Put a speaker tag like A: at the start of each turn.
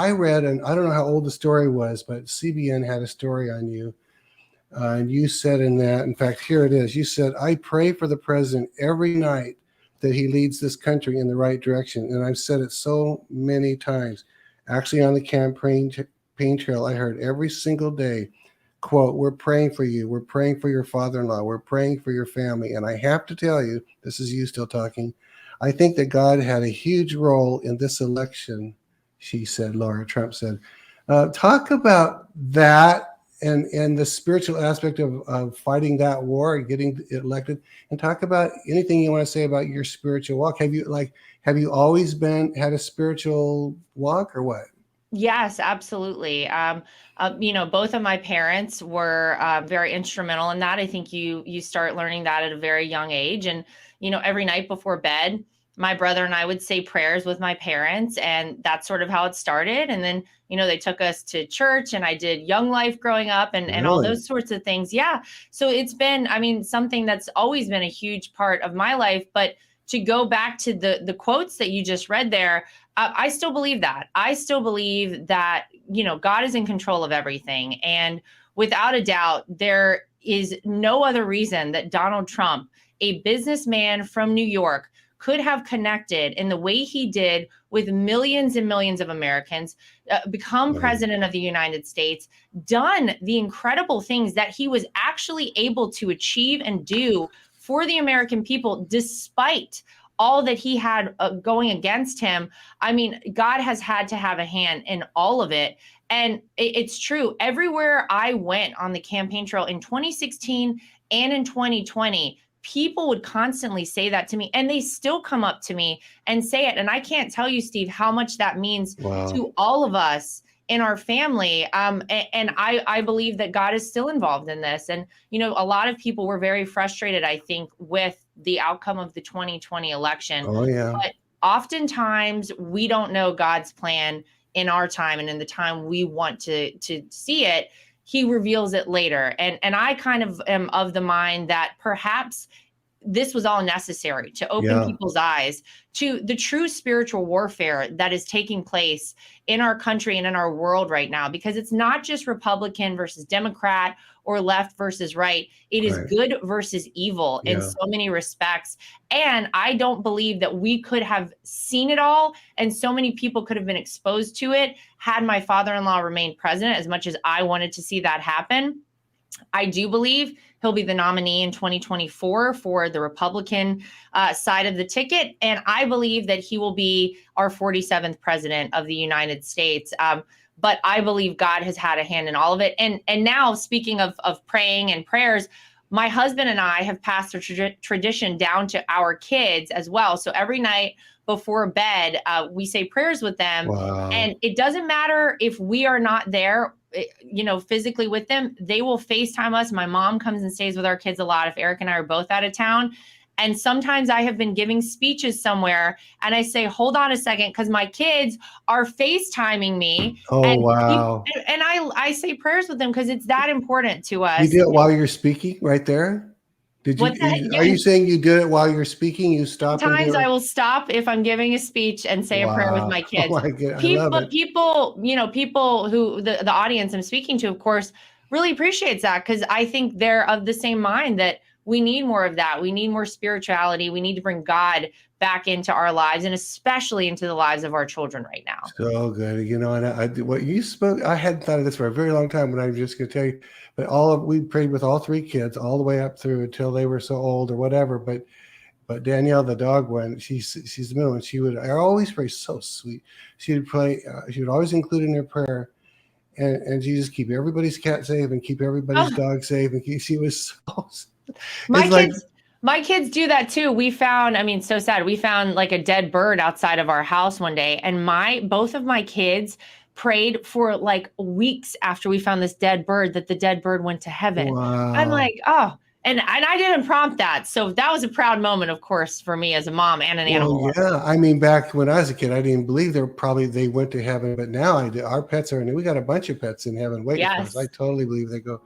A: I read, and I don't know how old the story was, but CBN had a story on you. And you said in that, in fact, here it is. You said, I pray for the president every night that he leads this country in the right direction. And I've said it so many times. Actually, on the campaign trail, I heard every single day, quote, we're praying for you. We're praying for your father-in-law. We're praying for your family. And I have to tell you, this is you still talking, I think that God had a huge role in this election, she said, Lara, Trump said. Talk about that and the spiritual aspect of fighting that war and getting elected, and talk about anything you want to say about your spiritual walk. Have you always had a spiritual walk or what?
B: Yes, absolutely. Both of my parents were very instrumental in that. I think you start learning that at a very young age. And, every night before bed, my brother and I would say prayers with my parents, and that's sort of how it started. And then, they took us to church, and I did Young Life growing up and all those sorts of things. Yeah. So it's been, something that's always been a huge part of my life. But to go back to the quotes that you just read there, I still believe that. I still believe that, God is in control of everything. And without a doubt, there is no other reason that Donald Trump, a businessman from New York, could have connected in the way he did with millions and millions of Americans, become president of the United States, done the incredible things that he was actually able to achieve and do for the American people, despite all that he had going against him. I mean, God has had to have a hand in all of it. And it's true. Everywhere I went on the campaign trail in 2016 and in 2020, people would constantly say that to me, and they still come up to me and say it. And I can't tell you, Steve, how much that means to all of us in our family. And I believe that God is still involved in this. And, a lot of people were very frustrated, I think, with the outcome of the 2020 election.
A: Oh, yeah.
B: But oftentimes we don't know God's plan in our time and in the time we want to see it. He reveals it later. And I kind of am of the mind that perhaps this was all necessary to open people's eyes to the true spiritual warfare that is taking place in our country and in our world right now, because it's not just Republican versus Democrat or left versus right. It is good versus evil in so many respects. And I don't believe that we could have seen it all, and so many people could have been exposed to it had my father-in-law remained president, as much as I wanted to see that happen. I do believe he'll be the nominee in 2024 for the Republican side of the ticket. And I believe that he will be our 47th president of the United States. But I believe God has had a hand in all of it. And now, speaking of praying and prayers, my husband and I have passed a tradition down to our kids as well. So every night before bed, we say prayers with them.
A: Wow.
B: And it doesn't matter if we are not there, physically with them. They will FaceTime us. My mom comes and stays with our kids a lot if Eric and I are both out of town. And sometimes I have been giving speeches somewhere and I say, hold on a second, because my kids are FaceTiming me.
A: Oh,
B: and
A: wow.
B: And I say prayers with them because it's that important to us.
A: You do it while you're speaking right there? Are you saying you did it while you're speaking? You stop.
B: Sometimes I will stop if I'm giving a speech and say a prayer with my kids.
A: Oh my God,
B: people who the audience I'm speaking to, of course, really appreciates that, because I think they're of the same mind that we need more of that. We need more spirituality. We need to bring God back into our lives, and especially into the lives of our children right now.
A: So good. And what you spoke, I hadn't thought of this for a very long time, but I'm just going to tell you, but we prayed with all three kids all the way up through until they were so old or whatever. But Danielle, the dog one, she's the middle one. I always pray, so sweet. She would pray, she would always include in her prayer, and she just keep everybody's cat safe and keep everybody's dog safe. And she was so,
B: my kids do that too. We found, so sad. We found like a dead bird outside of our house one day, and both of my kids prayed for like weeks after we found this dead bird that the dead bird went to heaven.
A: Wow.
B: I'm like, oh, and I didn't prompt that. So that was a proud moment, of course, for me as a mom and an animal.
A: Yeah. Back when I was a kid, I didn't believe they went to heaven, but now I do. Our pets we got a bunch of pets in heaven waiting for us. I totally believe they go